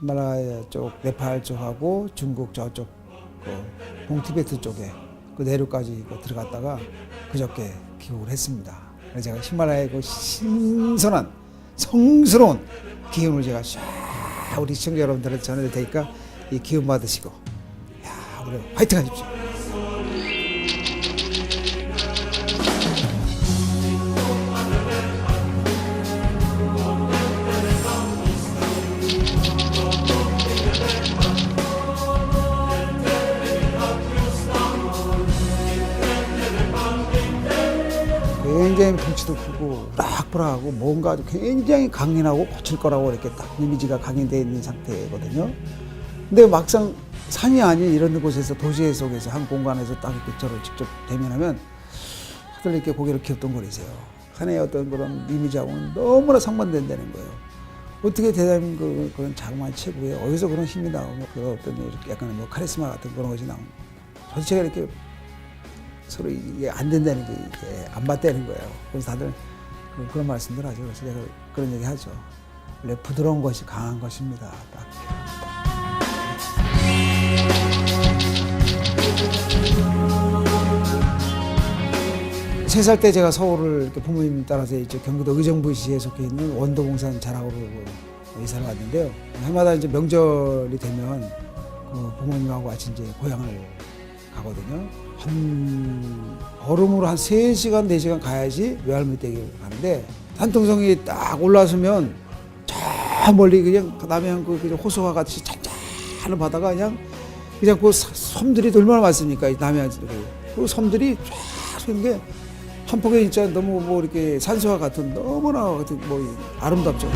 히말라야 쪽, 네팔 쪽하고 중국 저쪽 그 동티베트 쪽에 그 내륙까지 들어갔다가 그저께 귀국을 했습니다. 그래서 제가 히말라야의 그 신선한 성스러운 기운을 제가 쫙 우리 시청자 여러분들한테 전해드릴 테니까 이 기운 받으시고, 야, 우리 화이팅 하십시오. 굉장히 덩치도 크고 우락부락하고 뭔가 굉장히 강인하고 거칠 거라고 이렇게 딱 이미지가 각인되어 있는 상태거든요. 근데 막상 산이 아닌 이런 곳에서 도시 속에서 한 공간에서 딱 이렇게 저를 직접 대면하면 다들 이렇게 고개를 갸우뚱거리세요. 산의 어떤 그런 이미지하고는 너무나 상반된다는 거예요. 어떻게 대단한 그런 자그마한 체구에 어디서 그런 힘이 나오고 그런 어떤 이렇게 약간 뭐 카리스마 같은 그런 것이 나오고 전체가 이렇게 서로 이게 안 된다는 게 이게 안 맞다는 거예요. 그래서 다들 그런 말씀들 하죠. 그래서 내가 그런 얘기 하죠. 원래 부드러운 것이 강한 것입니다. 딱. 3살 때 제가 서울을 이렇게 부모님 따라서 이제 경기도 의정부시에 속해 있는 원도봉산 자락으로 이사를 왔는데요. 해마다 이제 명절이 되면 부모님하고 같이 이제 고향을 가거든요. 걸음으로 한 3시간, 4시간 가야지 외할머니 댁에 가는데, 산통성이 딱 올라서면 저 멀리 그냥 남해안 그 호수와 같이 잔잔한 바다가 그냥 그 섬들이 얼마나 많습니까? 남해안 그 섬들이 쫙 서 있는 게 한폭에 진짜 너무 뭐 이렇게 산수와 같은 너무나 뭐 아름답죠.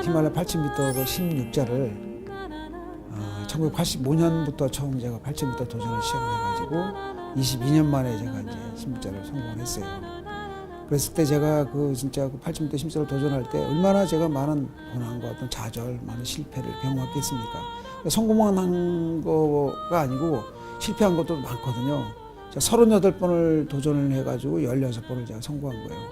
히말라야 8,000m 그 16자를 1985년부터 처음 제가 8,000m 도전을 시작을 해가지고 22년 만에 제가 이제 16자를 성공했어요. 그랬을 때 제가 진짜 8,000m 16자를 도전할 때 얼마나 제가 많은 고난과 어떤 좌절, 많은 실패를 경험했겠습니까? 성공만 한 거가 아니고 실패한 것도 많거든요. 제가 38번을 도전을 해가지고 16번을 제가 성공한 거예요.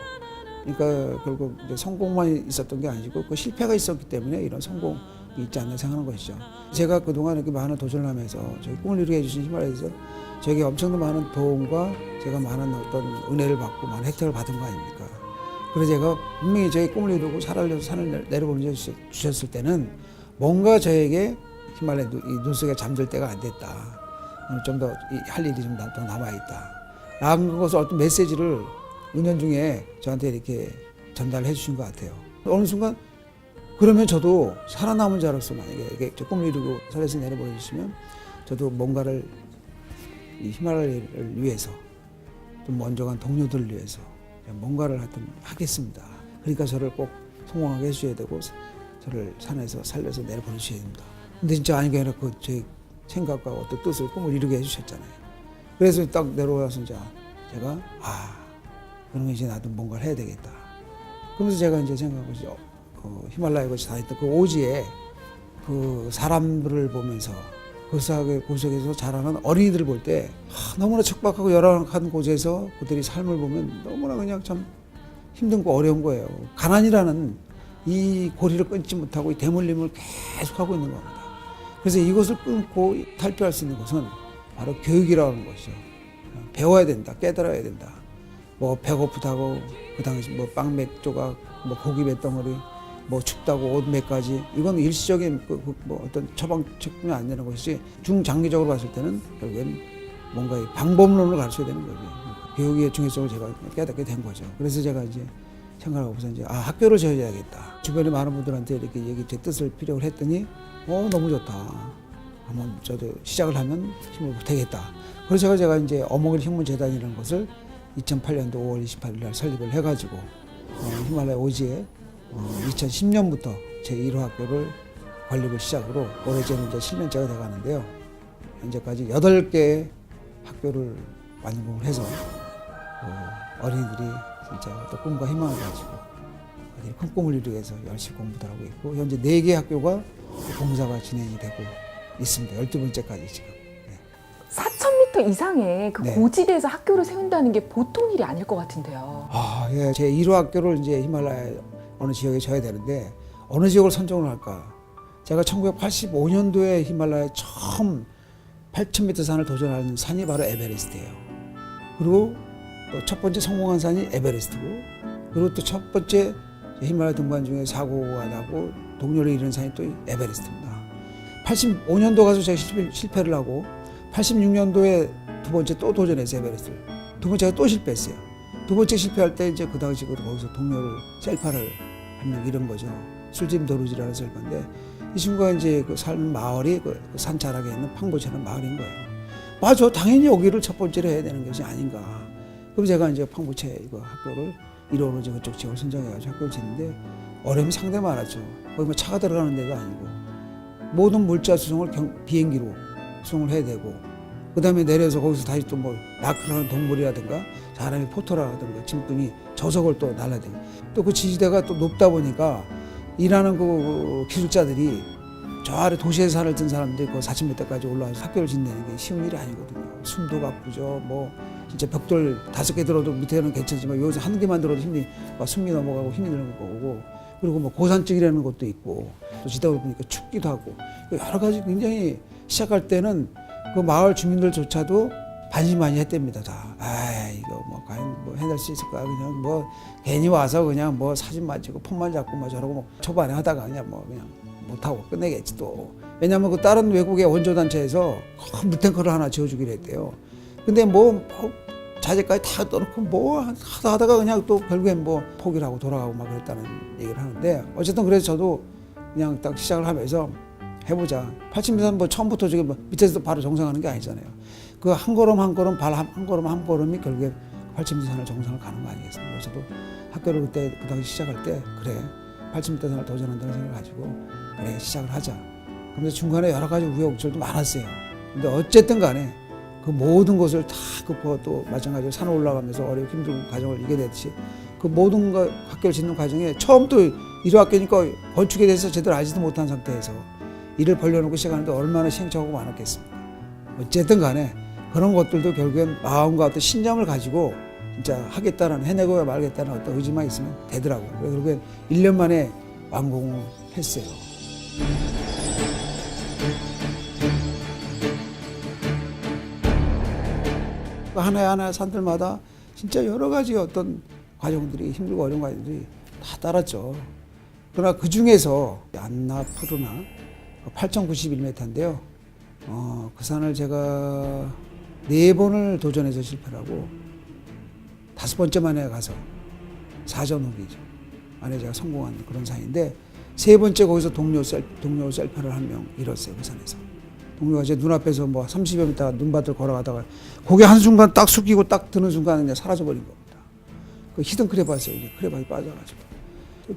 그러니까 결국 이제 성공만 있었던 게 아니고 그 실패가 있었기 때문에 이런 성공이 있지 않나 생각하는 것이죠. 제가 그동안 이렇게 많은 도전을 하면서 저희 꿈을 이루게 해주신 히말라야에서 저에게 엄청난 많은 도움과 제가 많은 어떤 은혜를 받고 많은 혜택을 받은 거 아닙니까? 그래서 제가 분명히 저희 꿈을 이루고 산을 내려보내 주셨을 때는 뭔가 저에게 히말라야 눈 속에 잠들 때가 안 됐다. 좀 더 할 일이 좀 더 남아있다. 라는 것을 어떤 메시지를 은연중에 저한테 이렇게 전달해 주신 것 같아요. 어느 순간 그러면 저도 살아남은 자로서 만약에 꿈을 이루고 산에서 내려보내 주시면 저도 뭔가를 이 히말라야를 위해서 좀 먼저 간 동료들을 위해서 뭔가를 하여튼 하겠습니다. 그러니까 저를 꼭 성공하게 해주셔야 되고 저를 산에서 살려서 내려보내주셔야 됩니다. 근데 진짜 아닌 게 아니라 제 생각과 어떤 뜻을 꿈을 이루게 해주셨잖아요. 그래서 딱 내려와서 이제 제가 그러면 이제 나도 뭔가를 해야 되겠다. 그러면서 제가 이제 생각하고 히말라야 것이 다 있던 그 오지에 그 사람들을 보면서 그 곳에서 자라는 어린이들을 볼 때 너무나 척박하고 열악한 곳에서 그들이 삶을 보면 너무나 그냥 참 힘든고 어려운 거예요. 가난이라는 이 고리를 끊지 못하고 이 대물림을 계속하고 있는 겁니다. 그래서 이것을 끊고 탈피할 수 있는 것은 바로 교육이라고 하는 것이죠. 배워야 된다, 깨달아야 된다. 뭐 배고프다고 그 당시 뭐 빵 몇 조각, 뭐 고기 몇 덩어리, 뭐 춥다고 옷 몇 가지, 이건 일시적인 뭐 어떤 처방책뿐이 안 되는 것이지 중장기적으로 봤을 때는 결국엔 뭔가 방법론을 가르쳐야 되는 거죠. 교육의 중요성을 제가 깨닫게 된 거죠. 그래서 제가 이제 생각하고서 이제 학교를 지어야겠다. 주변에 많은 분들한테 이렇게 제 뜻을 피력을 했더니 너무 좋다. 한번 저도 시작을 하면 힘을 보태겠다. 그래서 제가 이제 어몽일 혁문재단이라는 것을 2008년도 5월 28일 날 설립을 해가지고 히말라야 오지에 2010년부터 제1호 학교를 건립을 시작으로 올해째는 이제 10년째가 돼가는데요. 현재까지 8개의 학교를 완공을 해서 어린이들이 진짜 또 꿈과 희망을 가지고 아들이 큰 꿈을 이루기 위해서 열심히 공부를 하고 있고 현재 4개 학교가 공사가 진행이 되고 있습니다. 12번째까지 지금. 4,000m 이상의 그 네. 고지대에서 학교를 세운다는 게 보통 일이 아닐 것 같은데요. 아, 예. 제 1호 학교를 이제 히말라야 어느 지역에 져야 되는데 어느 지역을 선정을 할까? 제가 1985년도에 히말라야 처음 8,000m 산을 도전하는 산이 바로 에베레스트예요. 그리고 또 첫 번째 성공한 산이 에베레스트고, 그리고 또 첫 번째 히말라야 등반 중에 사고가 나고 동료를 잃은 산이 또 에베레스트입니다. 85년도 가서 제가 실패를 하고 86년도에 두 번째 또 도전했어요, 에베레스트를. 두 번째가 또 실패했어요. 두 번째 실패할 때 이제 그 당시 거기서 동료를 셀파를 한 명 잃은 거죠. 술집 도루지라는 셀파인데 이 친구가 이제 그 삶 마을이 그 산 자락에 있는 팡보치라는 마을인 거예요. 맞아, 당연히 여기를 첫 번째로 해야 되는 것이 아닌가. 그럼 제가 이제 팡보체 이거 학교를 1호로 이제 그쪽 지역을 선정해가지고 학교를 짓는데 어려움이 상당히 많았죠. 거기 뭐 차가 들어가는 데도 아니고 모든 물자 수송을 비행기로 수송을 해야 되고, 그 다음에 내려서 거기서 다시 또 뭐 낙하하는 동물이라든가 사람이 포토라든가 짐꾼이 저석을 또 날라야 되고, 또 그 지지대가 또 높다 보니까 일하는 그 기술자들이 저 아래 도시에 산을 든 사람들이 그 4,000m까지 올라와서 학교를 짓는 게 쉬운 일이 아니거든요. 숨도 가쁘죠. 뭐 진짜 벽돌 5개 들어도 밑에는 괜찮지만 여기서 한 개만 들어도 힘이 막 숨이 넘어가고 힘이 드는 거고, 그리고 뭐 고산증이라는 것도 있고 또 지다 보니까 춥기도 하고 여러 가지 굉장히 시작할 때는 그 마을 주민들조차도 반신반의 했답니다. 다. 아, 이거 뭐 과연 뭐 해낼 수 있을까? 그냥 뭐 괜히 와서 그냥 뭐 사진만 찍고 폰만 잡고 뭐 저러고 뭐 초반에 하다가 그냥 못하고 끝내겠지 또. 왜냐면 그 다른 외국의 원조단체에서 큰 물탱크를 하나 지어주기로 했대요. 근데 뭐 자재까지 다 떠놓고 뭐 하다가 그냥 또 결국엔 뭐 포기를 하고 돌아가고 막 그랬다는 얘기를 하는데, 어쨌든 그래서 저도 그냥 딱 시작을 하면서 해보자. 8,000m 뭐 처음부터 저기 뭐 밑에서 바로 정상하는 게 아니잖아요. 그 한 걸음 한 걸음 발 한 걸음 한 걸음이 결국에 8,000m 산을 정상을 가는 거 아니겠습니까? 그래서 저도 학교를 그때 그 당시 시작할 때 그래 8,000m 산을 도전한다는 생각을 가지고 그래 시작을 하자. 그런데 중간에 여러 가지 우여곡절도 많았어요. 근데 어쨌든 간에 그 모든 것을 다 그 또 마찬가지로 산을 올라가면서 어렵고 힘든 과정을 이겨냈듯이 그 모든 학교를 짓는 과정에 처음 또 1호 학교니까 건축에 대해서 제대로 알지도 못한 상태에서 일을 벌려놓고 시작하는데 얼마나 시행착오가 많았겠습니까? 어쨌든 간에 그런 것들도 결국엔 마음과 어떤 신념을 가지고 진짜 하겠다는, 해내고 말겠다는 어떤 의지만 있으면 되더라고요. 그래서 결국엔 1년 만에 완공을 했어요. 하나하나 산들마다 진짜 여러 가지 어떤 과정들이, 힘들고 어려운 과정들이 다 따랐죠. 그러나 그 중에서 안나푸르나 8,091m인데요. 그 산을 제가 4번을 도전해서 실패를 하고 5번째 만에 가서 사전 후기죠. 만에 제가 성공한 그런 산인데, 3번째 거기서 동료 셀파를 한 명 잃었어요. 그 산에서. 동료가 제 눈앞에서 뭐 30여 미터 눈밭을 걸어가다가 고개 한순간 딱 숙이고 딱 드는 순간 그냥 사라져버린 겁니다. 그 히든 크레바스에 이제 크레바스이 빠져가지고.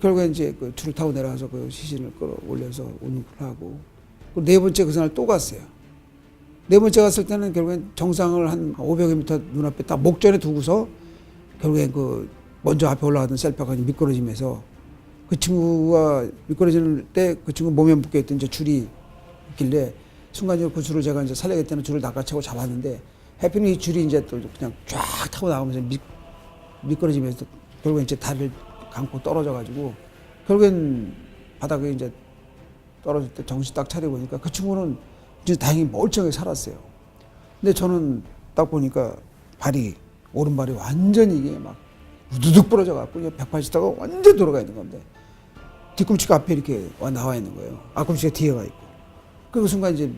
결국에 이제 그 줄을 타고 내려가서 그 시신을 끌어올려서 운운을 하고, 그 4번째 그 산을 또 갔어요. 4번째 갔을 때는 결국엔 정상을 한 500여 미터 눈앞에 딱 목전에 두고서 결국엔 그 먼저 앞에 올라가던 셀파가 미끄러지면서 그 친구가 미끄러지는 때 그 친구 몸에 묶여있던 이제 줄이 있길래 순간적으로 그 줄을 제가 이제 살려야겠다는 줄을 낚아채고 잡았는데, 해피는 이 줄이 이제 또 그냥 쫙 타고 나가면서 미끄러지면서 결국엔 이제 다리를 감고 떨어져가지고 결국엔 바닥에 이제 떨어질 때 정신 딱 차리고 보니까 그 친구는 이제 다행히 멀쩡하게 살았어요. 근데 저는 딱 보니까 오른발이 완전히 이게 막 우두둑 부러져갖고 180도가 완전 돌아가 있는 건데, 뒤꿈치가 앞에 이렇게 나와 있는 거예요. 앞꿈치가 뒤에 가 있고. 그 순간 이제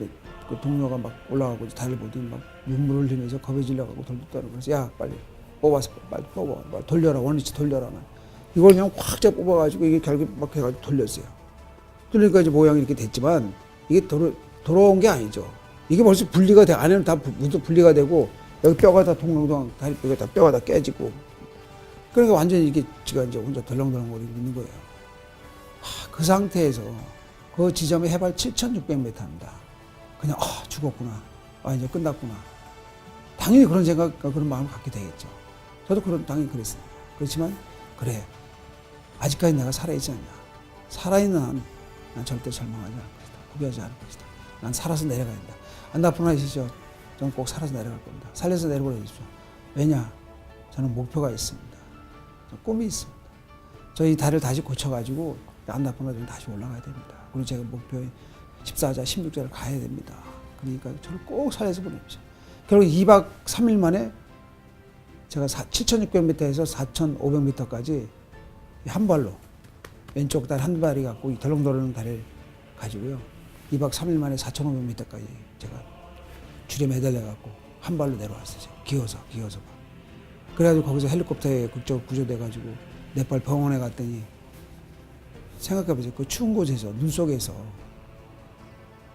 그 동료가 막 올라가고 다리를 보더니 막 눈물을 흘리면서 겁에 질려가고 돌돌다는 거예요. 야, 빨리 뽑아서 빨리 뽑아. 빨리 돌려라. 원위치 돌려라. 이걸 그냥 확 잡아 뽑아가지고 이게 결국 막 해가지고 돌렸어요. 그러니까 이제 모양이 이렇게 됐지만 이게 돌아온 게 아니죠. 이게 벌써 분리가 돼. 안에는 다 분리가 되고 여기 뼈가 다 동동동 다리 뼈가 다 깨지고. 그러니까 완전히 이게 지가 이제 혼자 덜렁덜렁거리고 있는 거예요. 그 상태에서 그 지점의 해발 7,600m입니다. 그냥 죽었구나. 이제 끝났구나. 당연히 그런 생각, 그런 마음을 갖게 되겠죠. 저도 당연히 그랬습니다. 그렇지만 그래, 아직까지 내가 살아있지 않냐. 살아있는 한 난 절대 절망하지 않을 것이다. 포기하지 않을 것이다. 난 살아서 내려가야 된다. 안나푸르나 있으시죠? 저는 꼭 살아서 내려갈 겁니다. 살려서 내려보내 주십시오. 왜냐? 저는 목표가 있습니다. 꿈이 있습니다. 저희 다리를 다시 고쳐가지고 안나푸르나 다시 올라가야 됩니다. 그리고 제가 목표인 14자, 16자를 가야 됩니다. 그러니까 저를 꼭 살려서 보내십시오. 결국 2박 3일 만에 제가 7,600m에서 4,500m까지 한 발로 왼쪽 다리 한 발이 갖고 이 덜렁덜렁 다리를 가지고요. 2박 3일 만에 4,500m까지 제가 줄에 매달려 갖고 한 발로 내려왔어요. 기어서. 그래가지고 거기서 헬리콥터에 극적 구조돼 가지고 네팔 병원에 갔더니 생각해보세요. 그 추운 곳에서 눈 속에서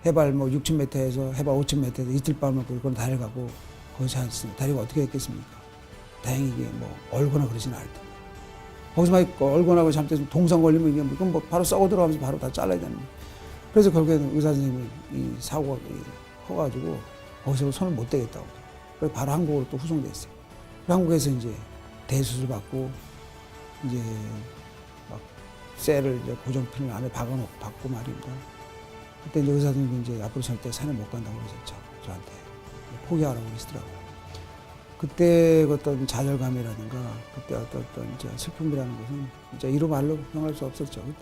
해발 뭐 6,000m에서 해발 5,000m에서 이틀 밤을 그런 다리를 가고 거기서 앉았습니다. 다리가 어떻게 됐겠습니까? 다행히 이게 뭐 얼거나 그러지는 않았다. 거기서 막 얼거나 잘못해서 동상 걸리면 이게 그럼 뭐 바로 썩어 들어가면서 바로 다 잘라야 되는 거예요. 그래서 결국에는 의사 선생님이 이 사고가 커가지고 거기서 손을 못 대겠다고. 그래서 바로 한국으로 또 후송됐어요. 한국에서 이제 대수술 받고 이제 막 쇠를 이제 고정핀을 안에 박고 말입니다. 그때 이제 의사 선생님이 이제 앞으로 절대 산에 못 간다고 그러셨죠. 저한테 포기하라고 그러시더라고요. 그때 어떤 좌절감이라든가 그때 어떤 이제 슬픔이라는 것은 진짜 이루 말로 표현할 수 없었죠. 그때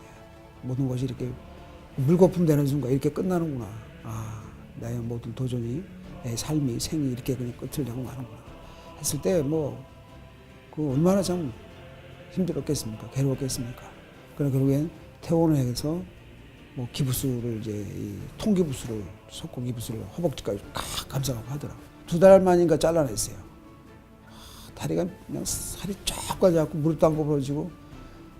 모든 것이 이렇게 물거품 되는 순간 이렇게 끝나는구나. 아, 나의 모든 도전이 내 삶이 생이 이렇게 그냥 끝을 내고 마는구나 했을 때 뭐 그 얼마나 참 힘들었겠습니까? 괴로웠겠습니까? 그러나 결국엔 퇴원해서 뭐 기부수를 이제 이 통기부수를 속고 기부수를 허벅지까지 칵 감싸고 하더라고. 2달 만인가 잘라냈어요. 다리가 그냥 살이 쫙 빠져갖고 무릎도 안 굽어지고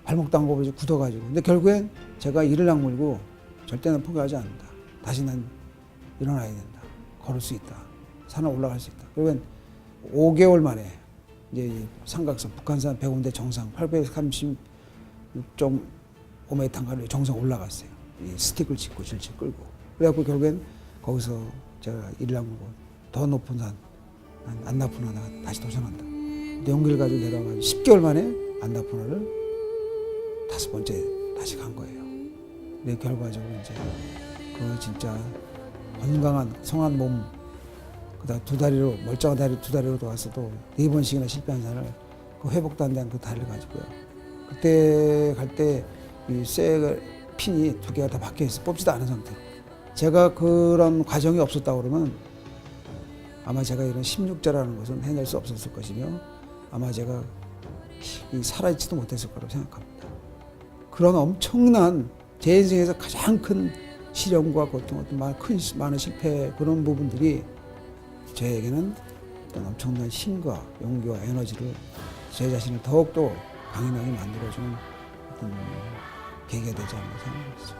발목도 안 굽어지고 굳어가지고. 근데 결국엔 제가 이를 악물고 절대 난 포기하지 않는다. 다시 난 일어나야 된다. 걸을 수 있다. 산에 올라갈 수 있다. 그러면 5개월 만에 이제 이 삼각산 북한산 105대 정상 836.5m인가를 정상 올라갔어요. 이 스틱을 짚고 질질 끌고. 그래갖고 결국엔 거기서 제가 이를 악물고 더 높은 산 안나푸르나 다시 도전한다. 용기를 가지고 내려와가지고 10개월 만에 안나푸르나를 5번째 다시 간 거예요. 근데 결과적으로 이제 그 진짜 건강한 성한 몸, 그다음 멀쩡한 다리 2다리로 돌아왔어도 4번씩이나 실패한 산을 그 회복도 안 된 그 다리를 가지고요. 그때 갈 때 이 쇠 핀이 2개가 다 박혀 있어 뽑지도 않은 상태로. 제가 그런 과정이 없었다 그러면 아마 제가 이런 16자라는 것은 해낼 수 없었을 것이며 아마 제가 살아있지도 못했을 거라고 생각합니다. 그런 엄청난 제 인생에서 가장 큰 시련과 고통, 많은 실패 그런 부분들이 저에게는 어떤 엄청난 힘과 용기와 에너지를 제 자신을 더욱더 강인하게 만들어주는 어떤 계기가 되지 않나 생각합니다.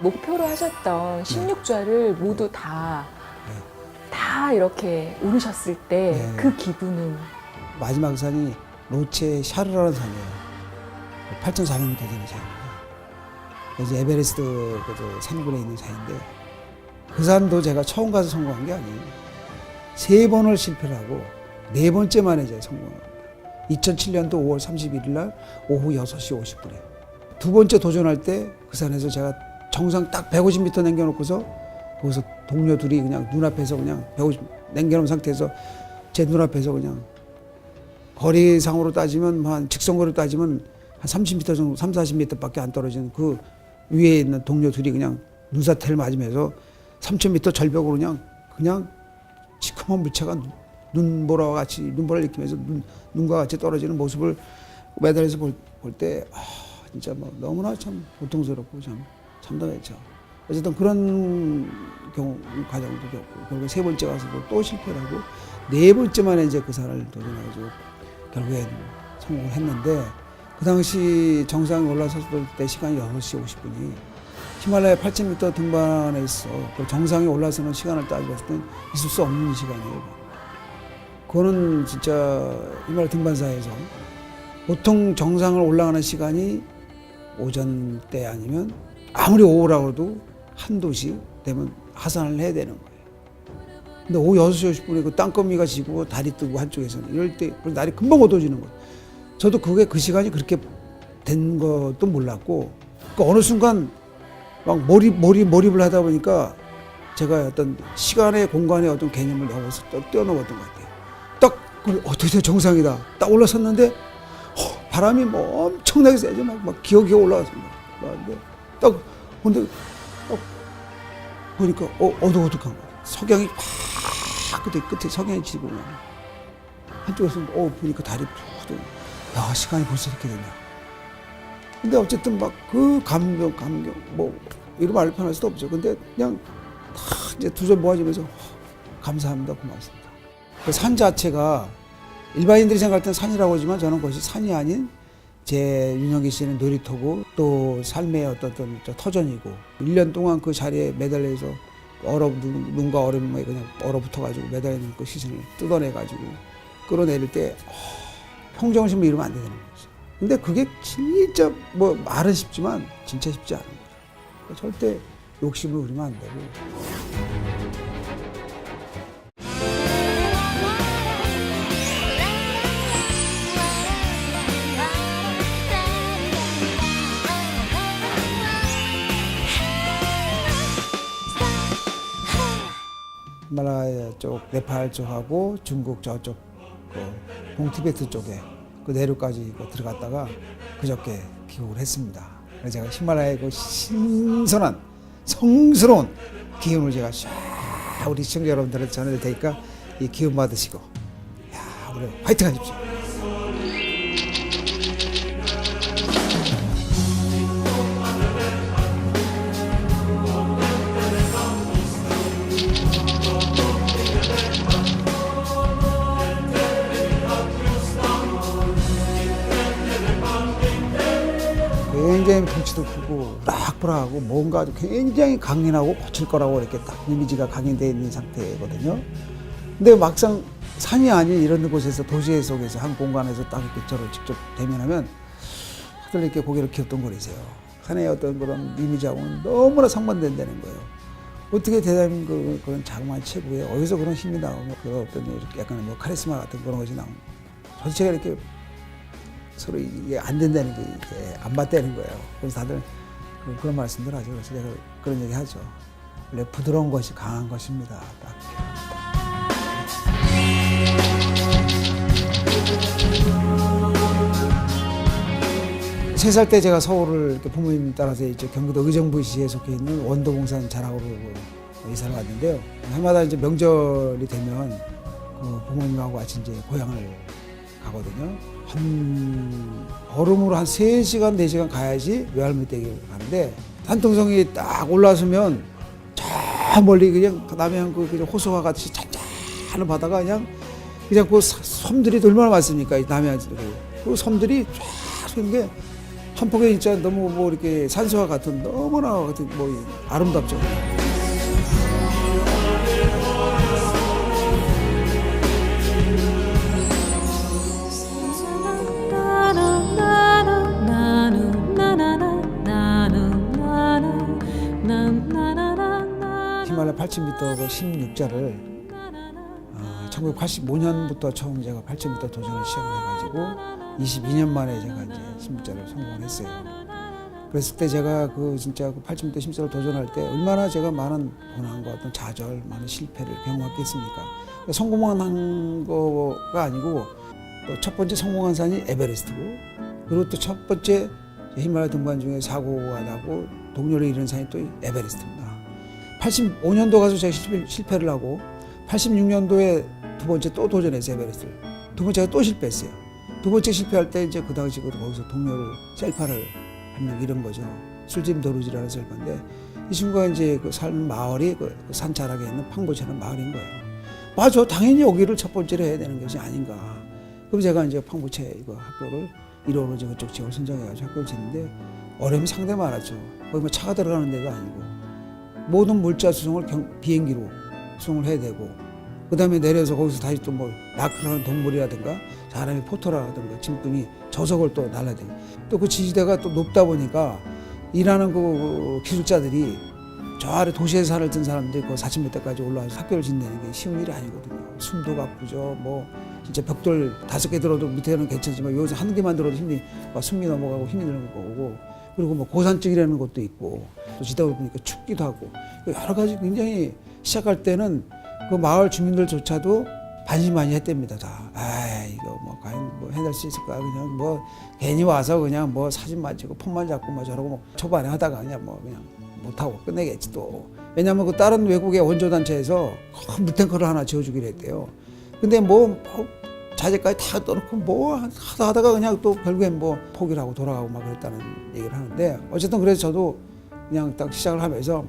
목표로 하셨던 16좌를 모두 다 이렇게 오르셨을 때 그 기분은? 마지막 산이 로체 샤르라는 산이에요. 8,400m 되는 산입니다. 그래서 에베레스트 그 산군에 있는 산인데 그 산도 제가 처음 가서 성공한 게 아니에요. 3번을 실패를 하고 4번째 만에 제가 성공합니다. 2007년도 5월 31일 날 오후 6시 50분에 2번째 도전할 때 그 산에서 제가 정상 딱 150m 남겨놓고서 거기서 동료 둘이 그냥 눈앞에서 그냥 150 남겨놓은 상태에서 제 눈앞에서 그냥 거리상으로 따지면 한 직선거리로 따지면 한 30m 정도 30-40m밖에 안 떨어지는 그 위에 있는 동료 둘이 그냥 눈사태를 맞으면서 3,000m 절벽으로 그냥 시커먼 물체가 눈보라와 같이 눈보라를 일으키면서 눈과 같이 떨어지는 모습을 매달려서 볼 때 진짜 뭐 너무나 참 고통스럽고 참 참담했죠. 어쨌든 그런 과정도 겪고 결국 3번째 가서도 또 실패를 하고 4번째 만에 이제 그 산을 도전해가지고 결국엔 성공을 했는데 그 당시 정상에 올라섰을 때 시간이 6시 50분이 히말라야 8,000m 등반에 있어. 그 정상에 올라서는 시간을 따져봤을 땐 있을 수 없는 시간이에요. 그거는 진짜 히말라야 등반사에서 보통 정상을 올라가는 시간이 오전 때 아니면 아무리 오후라고 해도 한두 시 되면 하산을 해야 되는 거예요. 근데 오후 6시 50분에 그 땅거미가 지고 다리 뜨고 한쪽에서는 이럴 때 날이 금방 어두워지는 거예요. 저도 그게 그 시간이 그렇게 된 것도 몰랐고, 그러니까 어느 순간 막 몰입을 하다 보니까 제가 어떤 시간의 공간의 어떤 개념을 넘어서 뛰어넘었던 것 같아요. 딱 어떻게 정상이다. 딱 올라섰는데 바람이 뭐 엄청나게 세죠. 막 기어기어 올라갔습니다. 딱 근데 보니까 어둑어둑한 거예요. 석양이 팍 끝에 석양이 지고 한쪽에서 보니까 달이 푹 야, 시간이 벌써 이렇게 됐냐. 근데 어쨌든 막 그 감격 뭐 이러면 알 편할 수도 없죠. 근데 그냥 탁 이제 두 손 모아지면서 감사합니다, 고맙습니다. 그 산 자체가 일반인들이 생각할 때는 산이라고 하지만 저는 그것이 산이 아닌 제 윤영기 씨는 놀이터고 또 삶의 어떤 터전이고 1년 동안 그 자리에 매달려서 눈과 얼음에 그냥 얼어붙어가지고 매달리는 그 시선을 뜯어내가지고 끌어내릴 때 평정심을 잃으면 안 되는 거죠. 근데 그게 진짜 뭐 말은 쉽지만 진짜 쉽지 않은 거죠. 절대 욕심을 부리면 안 되고. 히말라야 쪽, 네팔 쪽하고 중국 저쪽 그 동티베트 쪽에 그 내륙까지 들어갔다가 그저께 귀국을 했습니다. 그래서 제가 히말라야의 그 신선한 성스러운 기운을 제가 쫙 우리 시청자 여러분들한테 전해드릴 테니까 이 기운 받으시고 야 우리 화이팅 하십시오. 굉장히 덩치도 크고 우락부락하고 뭔가 굉장히 강인하고 거칠 거라고 이렇게 딱 이미지가 각인되어 있는 상태거든요. 근데 막상 산이 아닌 이런 곳에서 도시 속에서 한 공간에서 딱 이렇게 저를 직접 대면하면 다들 이렇게 고개를 갸우뚱거리세요. 산의 어떤 그런 이미지하고는 너무나 상반된다는 거예요. 어떻게 대단한 그런 자그마한 체구에 어디서 그런 힘이 나오고 그런 어떤 이렇게 약간 뭐 카리스마 같은 그런 것이 나오고 전체가 이렇게 서로 이게 안 된다는 게 이게 안 맞다는 거예요. 그래서 다들 그런 말씀들 하죠. 그래서 내가 그런 얘기 하죠. 원래 부드러운 것이 강한 것입니다. 딱. 3살 때 제가 서울을 이렇게 부모님 따라서 이제 경기도 의정부시에 속해 있는 원도봉산 자락으로 이사를 왔는데요. 해마다 이제 명절이 되면 부모님하고 같이 이제 고향을 가거든요. 걸음으로 한 3시간, 4시간 가야지 외할머니 댁에 가는데 산통성이 딱 올라서면 저 멀리 그냥 남해안 그 호수가 같이 잔잔한 바다가 그냥 그 섬들이 얼마나 많습니까? 남해안 그 섬들이 쫙 쏘는 게 한 폭에 진짜 너무 뭐 이렇게 산수와 같은 너무나 같은 뭐 아름답죠. 히말라야 8,000m 그 16자를 1985년부터 처음 제가 8,000m 도전을 시작을 해가지고 22년 만에 제가 이제 16자를 성공을 했어요. 그랬을 때 제가 진짜 8,000m 16자를 도전할 때 얼마나 제가 많은 고난과 어떤 좌절, 많은 실패를 경험했겠습니까? 성공만 한 거가 아니고 또 첫 번째 성공한 산이 에베레스트고 그리고 또 첫 번째 히말라야 등반 중에 사고가 나고 동료를 잃은 산이 또 에베레스트입니다. 85년도 가서 제가 실패를 하고 86년도에 두 번째 또 도전했어요, 에베레스트를. 두 번째가 또 실패했어요. 두 번째 실패할 때 이제 그 당시 거기서 동료를 셀파를 한 명 잃은 거죠. 술집 도루지라는 셀파인데 이 친구가 이제 그 산 마을이 그 산 자락에 있는 팡보치라는 마을인 거예요. 맞아, 당연히 여기를 첫 번째로 해야 되는 것이 아닌가. 그럼 제가 이제 팡보체 이거 학교를 1호로 이제 그쪽 지역을 선정해가지고 학교를 쳤는데 어려움이 상당히 많았죠. 거기 뭐 차가 들어가는 데도 아니고 모든 물자 수송을 비행기로 수송을 해야 되고 그 다음에 내려서 거기서 다시 또 뭐 낙하하는 동물이라든가 사람이 포토라든가 짐꾼이 저석을 또 날라야 되고 또 그 지지대가 또 높다 보니까 일하는 그 기술자들이 저 아래 도시에 살던 사람들이 그 4,000m까지 올라와서 학교를 짓는 게 쉬운 일이 아니거든요. 숨도 가쁘죠. 뭐 진짜 벽돌 5개 들어도 밑에는 괜찮지만 여기서 한 개만 들어도 힘이 막 숨이 넘어가고 힘이 드는 거고, 그리고 뭐 고산증이라는 것도 있고, 또 지다 보니까 춥기도 하고 여러 가지 굉장히 시작할 때는 그 마을 주민들조차도 반신반의했답니다. 다. 아 이거 뭐 과연 뭐 해낼 수 있을까? 그냥 뭐 괜히 와서 그냥 뭐 사진만 찍고 폰만 잡고 뭐 저러고 뭐 초반에 하다가 그냥 뭐 그냥 못하고 끝내겠지 또. 왜냐면 그 다른 외국의 원조단체에서 큰 물탱크를 하나 지어주기로 했대요. 근데 뭐 자재까지 다 떠놓고 뭐 하다가 그냥 또 결국엔 뭐 포기를 하고 돌아가고 막 그랬다는 얘기를 하는데, 어쨌든 그래서 저도 그냥 딱 시작을 하면서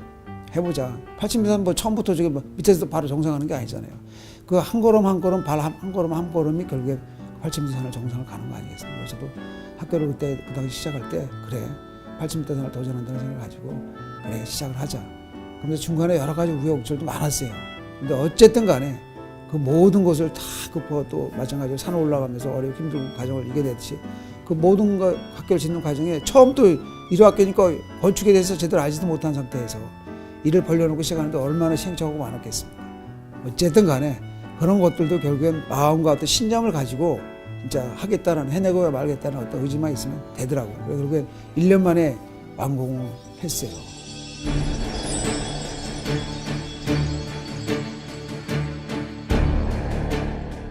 해보자. 80m 뭐 처음부터 저기 뭐 밑에서 바로 정상하는 게 아니잖아요. 그 한 걸음 한 걸음 발 한 걸음 한 걸음이 결국에 80m 산을 정상을 가는 거 아니겠습니까? 그래서 저도 학교를 그때 그 당시 시작할 때 그래 80m 산을 도전한다는 생각을 가지고 그래 시작을 하자. 그러면서 중간에 여러 가지 우여곡절도 많았어요. 근데 어쨌든 간에 그 모든 것을 다 또 마찬가지로 산을 올라가면서 어렵고 힘든 과정을 이겨냈듯이 그 모든 학교를 짓는 과정에 처음 또 1호 학교니까 건축에 대해서 제대로 알지도 못한 상태에서 일을 벌려놓고 시작하는데 얼마나 시행착오가 많았겠습니까? 어쨌든 간에 그런 것들도 결국엔 마음과 어떤 신념을 가지고 진짜 하겠다는, 해내고 말겠다는 어떤 의지만 있으면 되더라고요. 그래서 결국엔 1년 만에 완공을 했어요.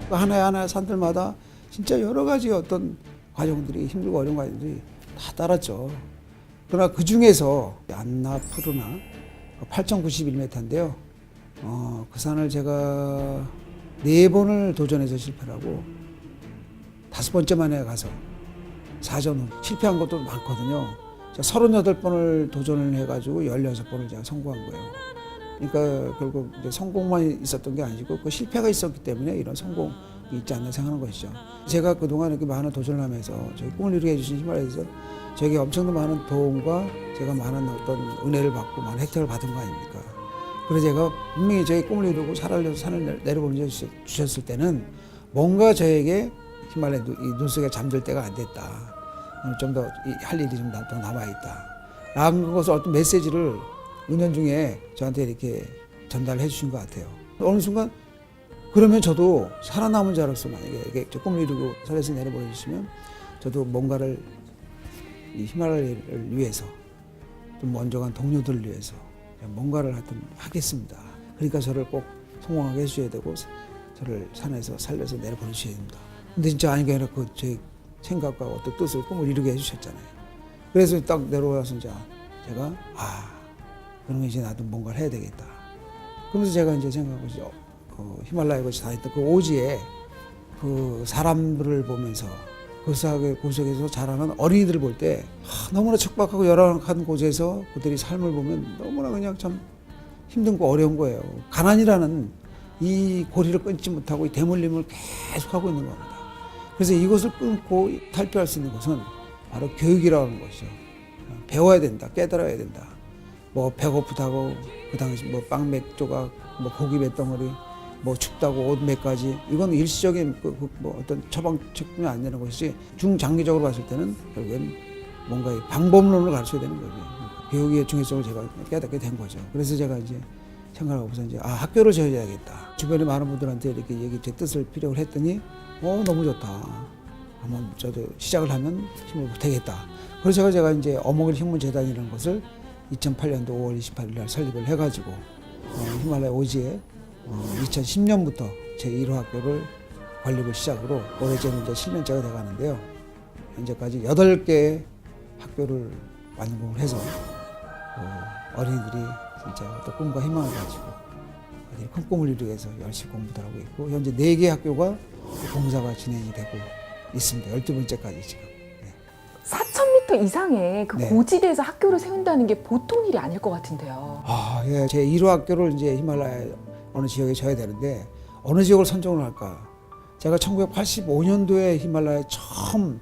하나하나 산들마다 진짜 여러 가지 어떤 과정들이, 힘들고 어려운 과정들이 다 따랐죠. 그러나 그 중에서 안나푸르나 8,091m인데요. 그 산을 제가 4번을 도전해서 실패를 하고 5번째 만에 가서 사전 실패한 것도 많거든요. 제가 38번을 도전을 해가지고 16번을 제가 성공한 거예요. 그러니까 결국 이제 성공만 있었던 게 아니고 그 실패가 있었기 때문에 이런 성공이 있지 않나 생각하는 것이죠. 제가 그동안 이렇게 많은 도전을 하면서 저희 꿈을 이루게 해주신 히말라야에서 저에게 엄청난 많은 도움과 제가 많은 어떤 은혜를 받고 많은 혜택을 받은 거 아닙니까? 그래서 제가 분명히 저희 꿈을 이루고 살아려서 산을 내려보내 주셨을 때는 뭔가 저에게 히말라야 눈 속에 잠들 때가 안 됐다. 좀 더 할 일이 좀 더 남아있다. 라는 것을 어떤 메시지를 은연중에 저한테 이렇게 전달해 주신 것 같아요. 어느 순간 그러면 저도 살아남은 자로서 만약에 이렇게 꿈을 이루고 산에서 내려보내 주시면 저도 뭔가를 이 히말라야를 위해서 좀 먼저 간 동료들을 위해서 뭔가를 하여튼 하겠습니다. 그러니까 저를 꼭 성공하게 해주셔야 되고 저를 산에서 살려서 내려보내 주셔야 됩니다. 근데 진짜 아닌 게 아니라 그 제 생각과 어떤 뜻을 꿈을 이루게 해주셨잖아요. 그래서 딱 내려와서 이제 제가 그러면 이제 나도 뭔가를 해야 되겠다. 그러면서 제가 이제 생각하고 그 히말라야 곳이 다녔던 그 오지에 그 사람들을 보면서 그 곳에서 자라는 어린이들을 볼 때 너무나 척박하고 열악한 곳에서 그들이 삶을 보면 너무나 그냥 참 힘든 거 어려운 거예요. 가난이라는 이 고리를 끊지 못하고 이 대물림을 계속하고 있는 겁니다. 그래서 이것을 끊고 탈피할 수 있는 것은 바로 교육이라고 하는 것이죠. 배워야 된다, 깨달아야 된다. 뭐 배고프다고 그 당시 뭐 빵 몇 조각, 뭐 고기 몇 덩어리, 뭐 춥다고 옷 몇 가지, 이건 일시적인 뭐 어떤 처방책이 안 되는 것이지 중장기적으로 봤을 때는 결국엔 뭔가 방법론을 가르쳐야 되는 거죠. 교육의 중요성을 제가 깨닫게 된 거죠. 그래서 제가 이제 생각하고서 이제 학교를 지어야겠다. 주변에 많은 분들한테 이렇게 제 뜻을 피력을 했더니 너무 좋다. 한번 저도 시작을 하면 힘을 보태겠다. 그래서 제가 이제 어목일 흉문재단이라는 것을 2008년도 5월 28일 날 설립을 해가지고 히말라야 오지에 2010년부터 제 1호 학교를 건립을 시작으로 올해째는 이제 7년째가 돼가는데요. 현재까지 8개의 학교를 완공을 해서 어린이들이 진짜 어떤 꿈과 희망을 가지고 큰 꿈을 이루기 위해서 열심히 공부를 하고 있고, 현재 4개의 학교가 공사가 진행이 되고 있습니다. 12번째까지 지금. 4,000m 이상의 그 네. 고지대에서 학교를 세운다는 게 보통 일이 아닐 것 같은데요. 예. 제 1호 학교를 이제 히말라야 어느 지역에 져야 되는데 어느 지역을 선정을 할까? 제가 1985년도에 히말라야 처음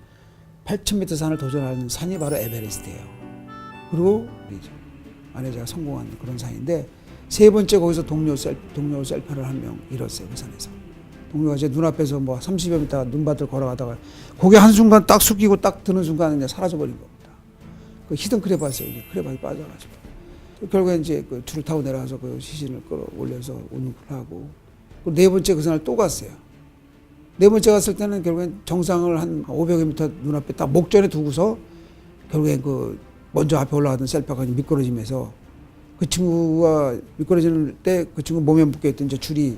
8,000m 산을 도전하는 산이 바로 에베레스트예요. 그리고 안에 제가 성공한 그런 산인데, 3번째 거기서 동료 셀파를 한 명 잃었어요. 그 산에서. 동료가 제 눈앞에서 뭐 30여 미터 눈밭을 걸어가다가 고개 한순간 딱 숙이고 딱 드는 순간 그냥 사라져버린 겁니다. 그 히든 크레바스예요. 크레바스에 빠져가지고. 결국에 이제 그 줄을 타고 내려가서 그 시신을 끌어올려서 운영을 하고 그리고 네 번째 그 날 또 갔어요. 네 번째 갔을 때는 결국엔 정상을 한 500m 눈앞에 딱 목전에 두고서 결국엔 그 먼저 앞에 올라가던 셀파가 미끄러지면서 그 친구가 미끄러지는 때 그 친구 몸에 묶여있던 이제 줄이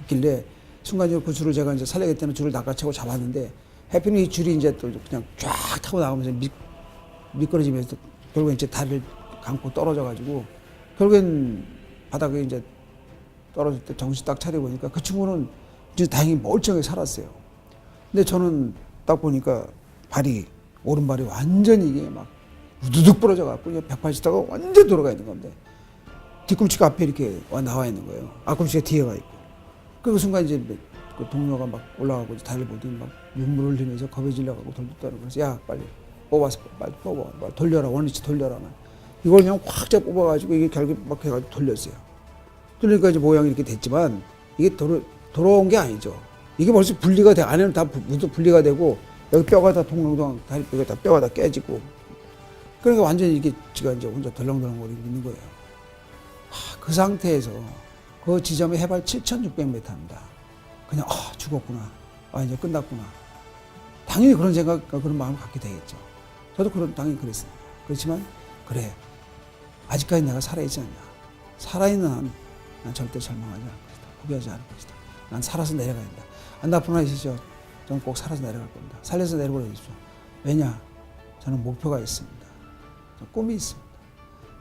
있길래 순간적으로 그 줄을 제가 이제 살려야겠다는 줄을 낚아채고 잡았는데 해피는 이 줄이 이제 또 그냥 쫙 타고 나가면서 미끄러지면서 결국엔 이제 다리를 감고 떨어져가지고 결국엔 바닥에 이제 떨어질 때 정신 딱 차리고 보니까 그 친구는 이제 다행히 멀쩡하게 살았어요. 근데 저는 딱 보니까 오른발이 완전히 이게 막 우두둑 부러져갖고 180도가 완전 돌아가 있는 건데 뒤꿈치가 앞에 이렇게 나와 있는 거예요. 앞꿈치가 뒤에 가 있고. 그 순간 이제 그 동료가 막 올라가고 다리를 보더니 막 눈물을 흘리면서 겁에 질려가고 돌돌더라고. 그래서 야 빨리 뽑아서 빨리 뽑아. 빨리 돌려라. 원위치 돌려라. 이걸 그냥 확 잡아 뽑아가지고 이게 결국 막 해가지고 돌렸어요. 그러니까 이제 모양이 이렇게 됐지만 이게 돌아온 게 아니죠. 이게 벌써 분리가 돼. 안에는 다 분리가 되고 여기 뼈가 다 동동동 다리 뼈가 다 깨지고 그러니까 완전히 이게 지가 이제 혼자 덜렁덜렁거리고 있는 거예요. 그 상태에서 그 지점의 해발 7,600m입니다. 그냥 죽었구나. 이제 끝났구나. 당연히 그런 생각, 그런 마음을 갖게 되겠죠. 저도 당연히 그랬습니다. 그렇지만 그래. 아직까지 내가 살아있지 않냐. 살아있는 한 난 절대 절망하지 않을 것이다. 포기하지 않을 것이다. 난 살아서 내려가야 된다. 안나푸나 있으시죠? 저는 꼭 살아서 내려갈 겁니다. 살려서 내려보내 주십시오. 왜냐? 저는 목표가 있습니다. 꿈이 있습니다.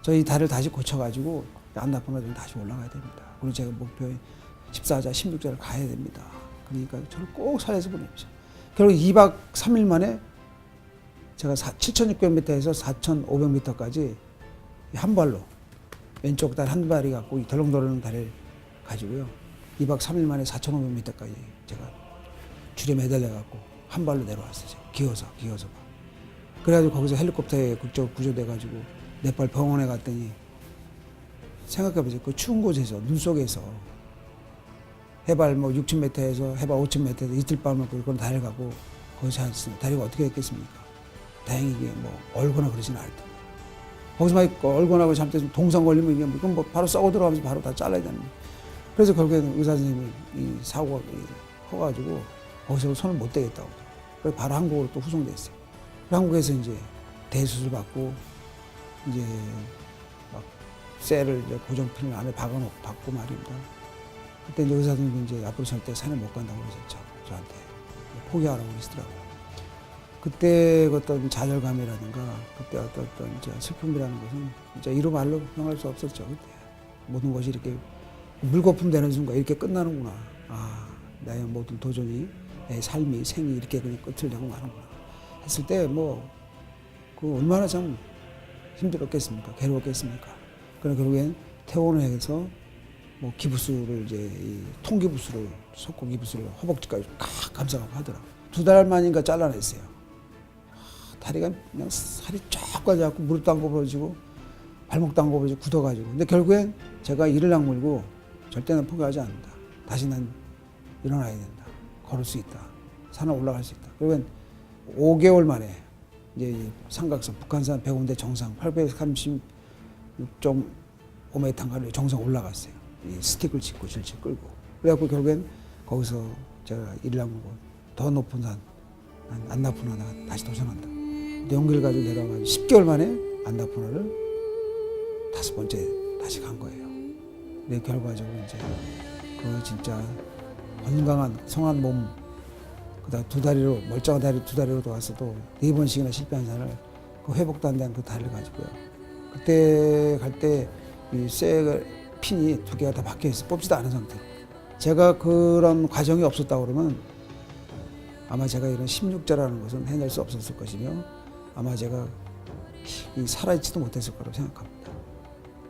저희 다리를 다시 고쳐가지고 안나푸나 좀 다시 올라가야 됩니다. 그리고 제가 목표인 14자, 16자를 가야 됩니다. 그러니까 저를 꼭 살려서 보내십시오. 결국 2박 3일 만에 제가 7,600m에서 4,500m까지 한 발로 왼쪽 다리 한 발이 갖고 이 덜렁덜렁 다리를 가지고요. 2박 3일 만에 4,500m까지 제가 줄에 매달려 갖고 한 발로 내려왔어요. 기어서. 그래가지고 거기서 헬리콥터에 구조돼 가지고 네팔 병원에 갔더니 생각해보세요. 그 추운 곳에서 눈 속에서 해발 6,000m에서 해발 5,000m에서 이틀 밤을 그런 다리를 가고 거기서 앉았습니다. 다리가 어떻게 됐겠습니까? 다행히 이게 얼거나 그러지는 않을 텐데. 거기서 막 얼거나 잘못해서 동상 걸리면 이게 바로 썩어 들어가면서 바로 다 잘라야 되는 거예요. 그래서 결국에는 의사 선생님이 이 사고가 커가지고 거기서 손을 못 대겠다고. 그래서 바로 한국으로 또 후송됐어요. 한국에서 이제 대수술 받고 이제 막 쇠를 이제 고정핀을 안에 박고 말입니다. 그때 이제 의사 선생님이 이제 앞으로 절대 산에 못 간다고 그러셨죠. 저한테 포기하라고 그러시더라고요. 그때 어떤 좌절감이라든가 그때 어떤 이제 슬픔이라는 것은 진짜 이루 말로 표현할 수 없었죠. 그때 모든 것이 이렇게 물거품 되는 순간 이렇게 끝나는구나. 나의 모든 도전이 내 삶이 생이 이렇게 그냥 끝을 내고 마는구나 했을 때 그 얼마나 참 힘들었겠습니까? 괴로웠겠습니까? 그러나 결국엔 퇴원을 해서 기부스를 이제 통기부스를 속고 기부스를 허벅지까지 꽉 감싸고 하더라고요. 2달 만인가 잘라냈어요. 다리가 그냥 살이 쫙 빠져갖고 무릎도 안 굽어지고 발목도 안 굽어지고 굳어가지고. 근데 결국엔 제가 이를 악물고 절대 난 포기하지 않는다. 다시 난 일어나야 된다. 걸을 수 있다. 산에 올라갈 수 있다. 결국엔 5개월 만에 이제 삼각산 북한산 105대 정상 836.5m인가를 정상 올라갔어요. 이 스틱을 짚고 질질 끌고. 그래갖고 결국엔 거기서 제가 이를 악물고 더 높은 산 안나푸나 다시 도전한다. 용기를 가지고 내려와가지고 10개월 만에 안나푸나를 5번째 다시 간 거예요. 근데 결과적으로 이제 그 진짜 건강한 성한 몸, 그다음 멀쩡한 다리 2다리로 돌아왔어도 4번씩이나 실패한 산을 그 회복도 안 된 그 다리를 가지고요. 그때 갈 때 이 쇠 핀이 2개가 다 박혀 있어 뽑지도 않은 상태. 제가 그런 과정이 없었다 그러면 아마 제가 이런 16자라는 것은 해낼 수 없었을 것이며 아마 제가 살아있지도 못했을 거라고 생각합니다.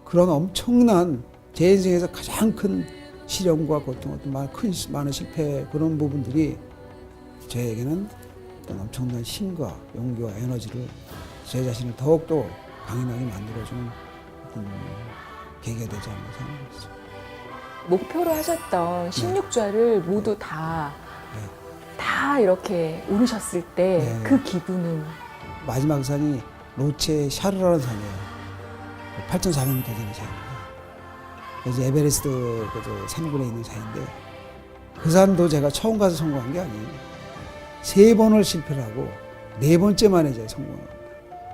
그런 엄청난 제 인생에서 가장 큰 시련과 고통, 많은 실패 그런 부분들이 저에게는 어떤 엄청난 힘과 용기와 에너지를 제 자신을 더욱더 강인하게 만들어주는 어떤 계기가 되지 않나 생각합니다. 목표로 하셨던 16좌를 모두 다 이렇게 오르셨을 때 그 기분은? 마지막 산이 로체 샤르라는 산이에요. 8,400m 되는 산입니다. 이제 에베레스트 그 산군에 있는 산인데 그 산도 제가 처음 가서 성공한 게 아니에요. 3번을 실패를 하고 4번째 만에 제가 성공합니다.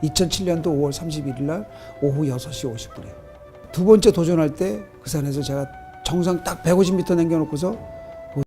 2007년도 5월 31일 날 오후 6시 50분에 두 번째 도전할 때 그 산에서 제가 정상 딱 150m 남겨놓고서